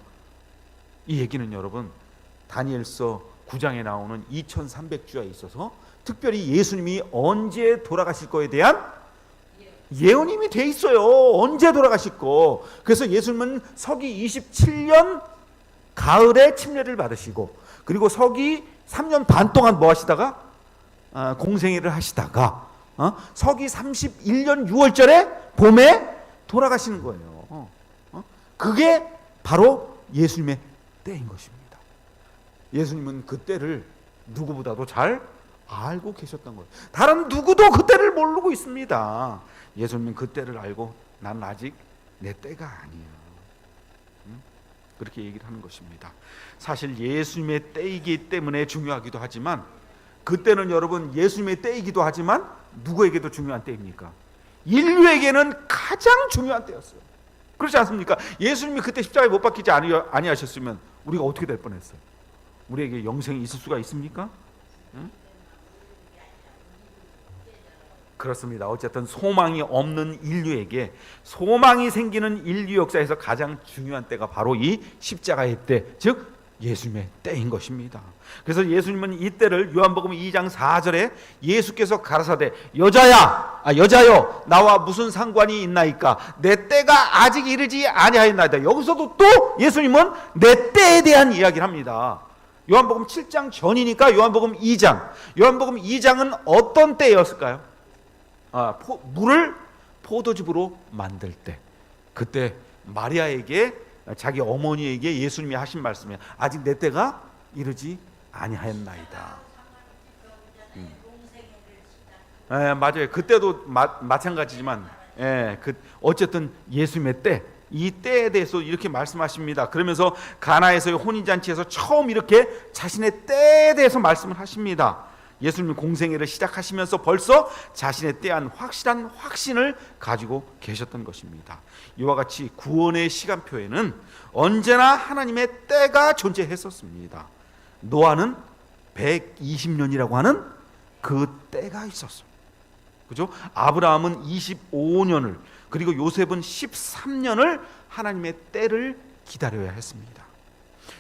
이 얘기는 여러분 다니엘서 9장에 나오는 2300주에 있어서 특별히 예수님이 언제 돌아가실 거에 대한 예언이 이미 돼 있어요. 언제 돌아가실 거. 그래서 예수님은 서기 27년 가을에 침례를 받으시고, 그리고 서기 3년 반 동안 뭐 하시다가 공생애를 하시다가 서기 31년 6월절에 봄에 돌아가시는 거예요. 그게 바로 예수님의 때인 것입니다. 예수님은 그 때를 누구보다도 잘 알고 계셨던 거예요. 다른 누구도 그 때를 모르고 있습니다. 예수님은 그 때를 알고 난 아직 내 때가 아니야, 그렇게 얘기를 하는 것입니다. 사실 예수님의 때이기 때문에 중요하기도 하지만, 그때는 여러분 예수님의 때이기도 하지만 누구에게도 중요한 때입니까? 인류에게는 가장 중요한 때였어요. 그렇지 않습니까? 예수님이 그때 십자가에 못 박히지 아니하셨으면 우리가 어떻게 될 뻔했어요? 우리에게 영생이 있을 수가 있습니까? 그렇습니다. 어쨌든 소망이 없는 인류에게 소망이 생기는 인류 역사에서 가장 중요한 때가 바로 이 십자가의 때, 즉 예수님의 때인 것입니다. 그래서 예수님은 이 때를 요한복음 2장 4절에 예수께서 가라사대 여자여 나와 무슨 상관이 있나이까, 내 때가 아직 이르지 아니하였나이다. 여기서도 또 예수님은 내 때에 대한 이야기를 합니다. 요한복음 7장 전이니까 요한복음 2장은 어떤 때였을까요? 물을 포도즙으로 만들 때, 그때 마리아에게, 자기 어머니에게 예수님이 하신 말씀이 아직 내 때가 이르지 아니하였나이다. 맞아요. 그때도 마찬가지지만, 어쨌든 예수님의 때, 이 때에 대해서 이렇게 말씀하십니다. 그러면서 가나에서의 혼인잔치에서 처음 이렇게 자신의 때에 대해서 말씀을 하십니다. 예수님 공생애를 시작하시면서 벌써 자신의 때한 확실한 확신을 가지고 계셨던 것입니다. 이와 같이 구원의 시간표에는 언제나 하나님의 때가 존재했었습니다. 노아는 120년이라고 하는 그 때가 있었어요. 그죠? 아브라함은 25년을, 그리고 요셉은 13년을 하나님의 때를 기다려야 했습니다.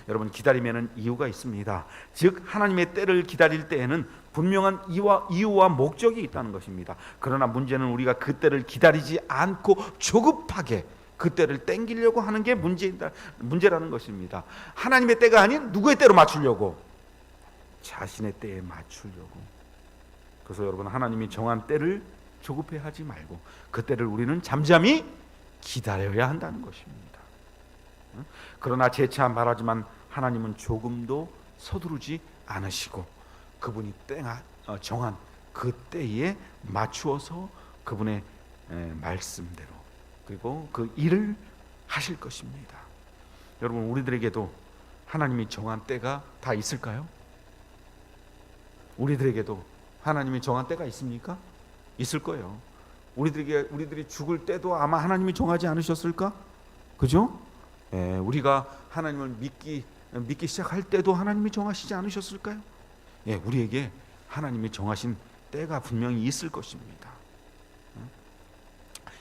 여러분, 기다리면은 이유가 있습니다. 즉 하나님의 때를 기다릴 때에는 분명한 이유와 목적이 있다는 것입니다. 그러나 문제는 우리가 그 때를 기다리지 않고 조급하게 그 때를 땡기려고 하는 게 문제라는 것입니다. 하나님의 때가 아닌 누구의 때로 맞추려고, 자신의 때에 맞추려고. 그래서 여러분, 하나님이 정한 때를 조급해하지 말고 그 때를 우리는 잠잠히 기다려야 한다는 것입니다. 그러나 재차 말하지만 하나님은 조금도 서두르지 않으시고 그분이 정한 그 때에 맞추어서 그분의 말씀대로, 그리고 그 일을 하실 것입니다. 여러분, 우리들에게도 하나님이 정한 때가 다 있을까요? 우리들에게도 하나님이 정한 때가 있습니까? 있을 거예요. 우리들이 죽을 때도 아마 하나님이 정하지 않으셨을까? 그죠? 우리가 하나님을 믿기 시작할 때도 하나님이 정하시지 않으셨을까요? 우리에게 하나님이 정하신 때가 분명히 있을 것입니다.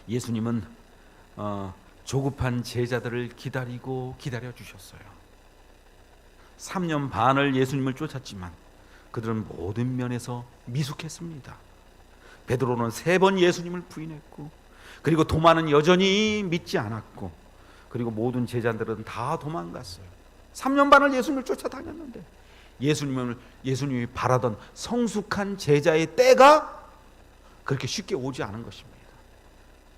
예수님은 조급한 제자들을 기다려 주셨어요. 3년 반을 예수님을 쫓았지만 그들은 모든 면에서 미숙했습니다. 베드로는 3번 예수님을 부인했고, 그리고 도마는 여전히 믿지 않았고, 그리고 모든 제자들은 다 도망갔어요. 3년 반을 예수님을 쫓아다녔는데 예수님이 바라던 성숙한 제자의 때가 그렇게 쉽게 오지 않은 것입니다.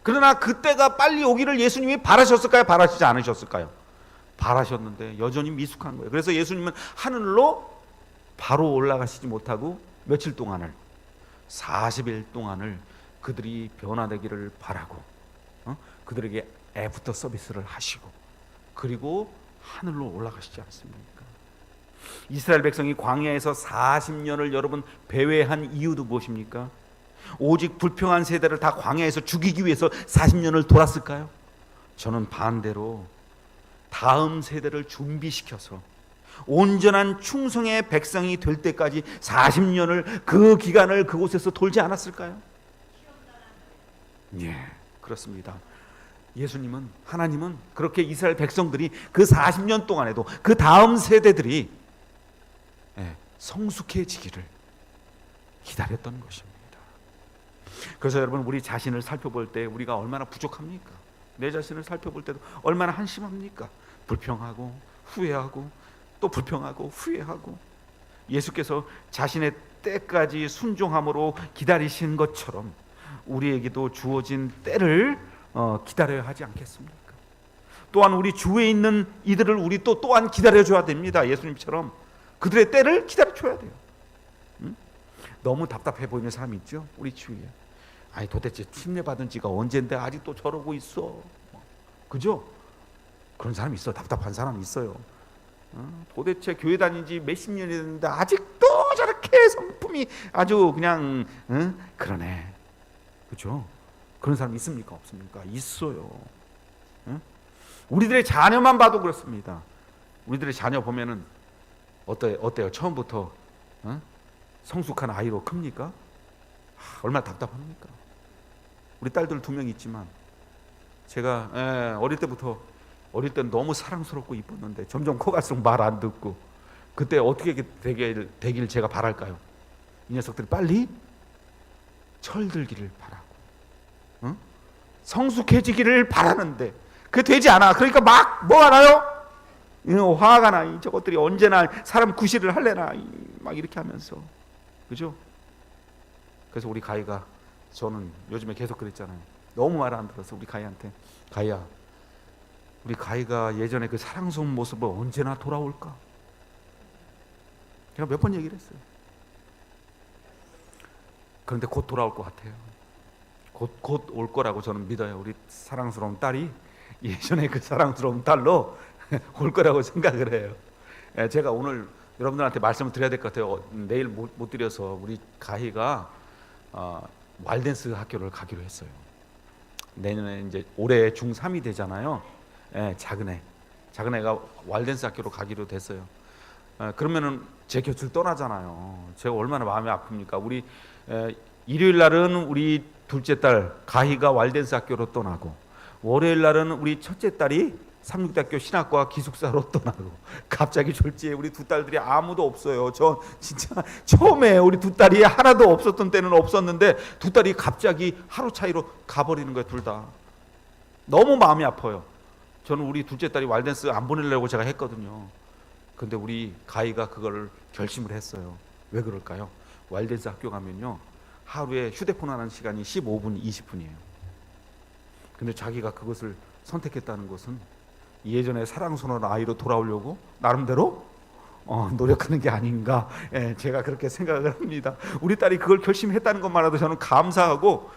그러나 그 때가 빨리 오기를 예수님이 바라셨을까요? 바라시지 않으셨을까요? 바라셨는데 여전히 미숙한 거예요. 그래서 예수님은 하늘로 바로 올라가시지 못하고 며칠 동안을, 40일 동안을 그들이 변화되기를 바라고, 그들에게 애프터 서비스를 하시고, 그리고 하늘로 올라가시지 않습니까? 이스라엘 백성이 광야에서 40년을 여러분 배회한 이유도 무엇입니까? 오직 불평한 세대를 다 광야에서 죽이기 위해서 40년을 돌았을까요? 저는 반대로 다음 세대를 준비시켜서 온전한 충성의 백성이 될 때까지 40년을 그 기간을 그곳에서 돌지 않았을까요? 예, 그렇습니다. 하나님은 그렇게 이스라엘 백성들이 그 40년 동안에도 그 다음 세대들이 성숙해지기를 기다렸던 것입니다. 그래서 여러분, 우리 자신을 살펴볼 때 우리가 얼마나 부족합니까? 내 자신을 살펴볼 때도 얼마나 한심합니까? 불평하고 후회하고 또 불평하고 후회하고. 예수께서 자신의 때까지 순종함으로 기다리신 것처럼 우리에게도 주어진 때를 기다려야 하지 않겠습니까? 또한 우리 주위에 있는 이들을 우리 또한 기다려줘야 됩니다. 예수님처럼 그들의 때를 기다려줘야 돼요. 너무 답답해 보이는 사람이 있죠, 우리 주위에. 아니 도대체 침례받은 지가 언젠데 아직도 저러고 있어, 그죠? 그런 사람이 있어. 답답한 사람이 있어요. 도대체 교회 다닌 지 몇십 년이 됐는데 아직도 저렇게 성품이 아주 그냥 그러네, 그죠? 그런 사람 있습니까? 없습니까? 있어요. 우리들의 자녀만 봐도 그렇습니다. 우리들의 자녀 보면은 어때요? 처음부터 성숙한 아이로 큽니까? 얼마나 답답합니까? 우리 딸들 2명 있지만 제가 어릴 때는 너무 사랑스럽고 이뻤는데 점점 커갈수록 말 안 듣고, 그때 어떻게 되길 제가 바랄까요? 이 녀석들이 빨리 철들기를 바라고, 성숙해지기를 바라는데 그게 되지 않아. 그러니까 막 뭐가 나요? 화가 나. 저것들이 언제나 사람 구실을 할래나, 막 이렇게 하면서, 그죠? 그래서 우리 가희가, 저는 요즘에 계속 그랬잖아요. 너무 말 안 들어서 우리 가희한테, 가희야, 우리 가희가 예전에 그 사랑스러운 모습을 언제나 돌아올까? 제가 몇 번 얘기를 했어요. 그런데 곧 돌아올 것 같아요. 곧 올 거라고 저는 믿어요. 우리 사랑스러운 딸이 예전에 그 사랑스러운 딸로 올 거라고 생각을 해요. 제가 오늘 여러분들한테 말씀을 드려야 될 것 같아요. 내일 못 드려서 우리 가희가 왈댄스 학교를 가기로 했어요. 내년에 이제 올해 중3이 되잖아요. 작은 애가 왈댄스 학교로 가기로 됐어요. 그러면은 제 곁을 떠나잖아요. 제가 얼마나 마음이 아픕니까? 우리 일요일 날은 우리 둘째 딸 가희가 왈댄스 학교로 떠나고, 월요일 날은 우리 첫째 딸이 삼육대학교 신학과 기숙사로 떠나고, 갑자기 졸지에 우리 두 딸들이 아무도 없어요. 저 진짜 처음에 우리 두 딸이 하나도 없었던 때는 없었는데 두 딸이 갑자기 하루 차이로 가버리는 거예요. 둘 다. 너무 마음이 아파요. 저는 우리 둘째 딸이 왈댄스 안 보내려고 제가 했거든요. 근데 우리 가희가 그걸 결심을 했어요. 왜 그럴까요? 왈댄스 학교 가면요, 하루에 휴대폰 하는 시간이 15분, 20분이에요. 근데 자기가 그것을 선택했다는 것은 예전에 사랑스러운 아이로 돌아오려고 나름대로 노력하는 게 아닌가, 제가 그렇게 생각을 합니다. 우리 딸이 그걸 결심했다는 것만으로도 저는 감사하고,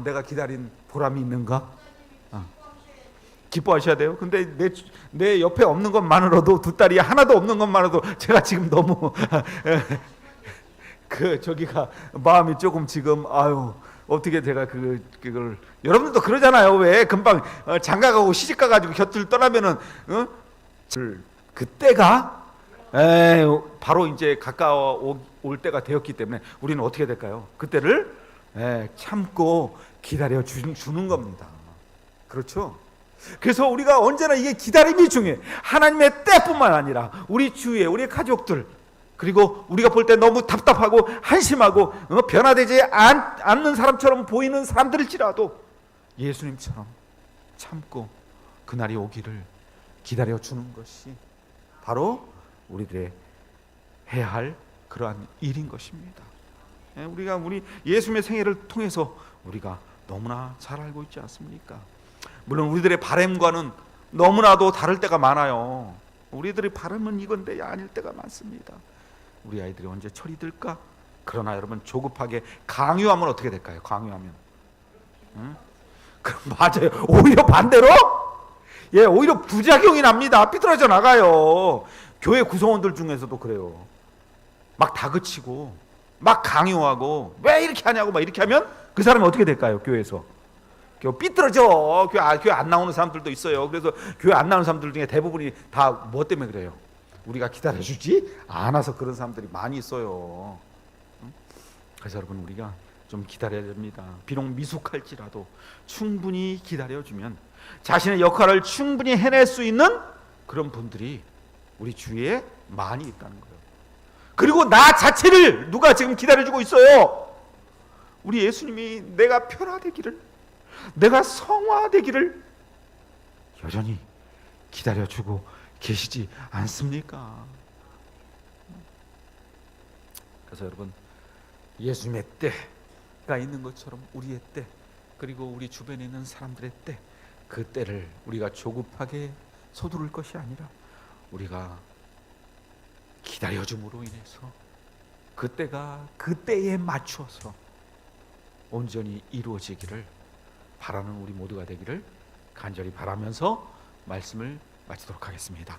내가 기다린 보람이 있는가? 기뻐하셔야 돼요. 근데 내 옆에 없는 것만으로도, 두 딸이 하나도 없는 것만으로도 제가 지금 너무 저기가 마음이 조금 지금, 어떻게 제가 그걸, 여러분들도 그러잖아요. 왜 금방 장가가고 시집가가지고 곁을 떠나면은 그때가 바로 이제 가까워 올 때가 되었기 때문에 우리는 어떻게 될까요? 그때를 참고 기다려 주는 겁니다. 그렇죠? 그래서 우리가 언제나 이게 기다림이 중요해. 하나님의 때뿐만 아니라 우리 주위에 우리 가족들, 그리고 우리가 볼 때 너무 답답하고 한심하고 변화되지 않는 사람처럼 보이는 사람들일지라도 예수님처럼 참고 그날이 오기를 기다려주는 것이 바로 우리들의 해야 할 그러한 일인 것입니다. 우리 예수님의 생애를 통해서 우리가 너무나 잘 알고 있지 않습니까? 물론 우리들의 바람과는 너무나도 다를 때가 많아요. 우리들의 바람은 이건데 아닐 때가 많습니다. 우리 아이들이 언제 철이 들까? 그러나 여러분, 조급하게 강요하면 어떻게 될까요? 강요하면 그럼 맞아요. 오히려 반대로 오히려 부작용이 납니다. 삐뚤어져 나가요. 교회 구성원들 중에서도 그래요. 막 다그치고 막 강요하고 왜 이렇게 하냐고 막 이렇게 하면 그 사람이 어떻게 될까요? 교회에서 삐뚤어져. 교회 안 나오는 사람들도 있어요. 그래서 교회 안 나오는 사람들 중에 대부분이 다 뭐 때문에 그래요? 우리가 기다려주지 않아서 그런 사람들이 많이 있어요. 그래서 여러분, 우리가 좀 기다려야 됩니다. 비록 미숙할지라도 충분히 기다려주면 자신의 역할을 충분히 해낼 수 있는 그런 분들이 우리 주위에 많이 있다는 거예요. 그리고 나 자체를 누가 지금 기다려주고 있어요? 우리 예수님이 내가 변화되기를, 내가 성화되기를 여전히 기다려주고 계시지 않습니까? 그래서 여러분, 예수님의 때가 있는 것처럼 우리의 때, 그리고 우리 주변에 있는 사람들의 때, 그 때를 우리가 조급하게 서두를 것이 아니라 우리가 기다려줌으로 인해서 그 때가 그 때에 맞춰서 온전히 이루어지기를 바라는 우리 모두가 되기를 간절히 바라면서 말씀을 마치도록 하겠습니다.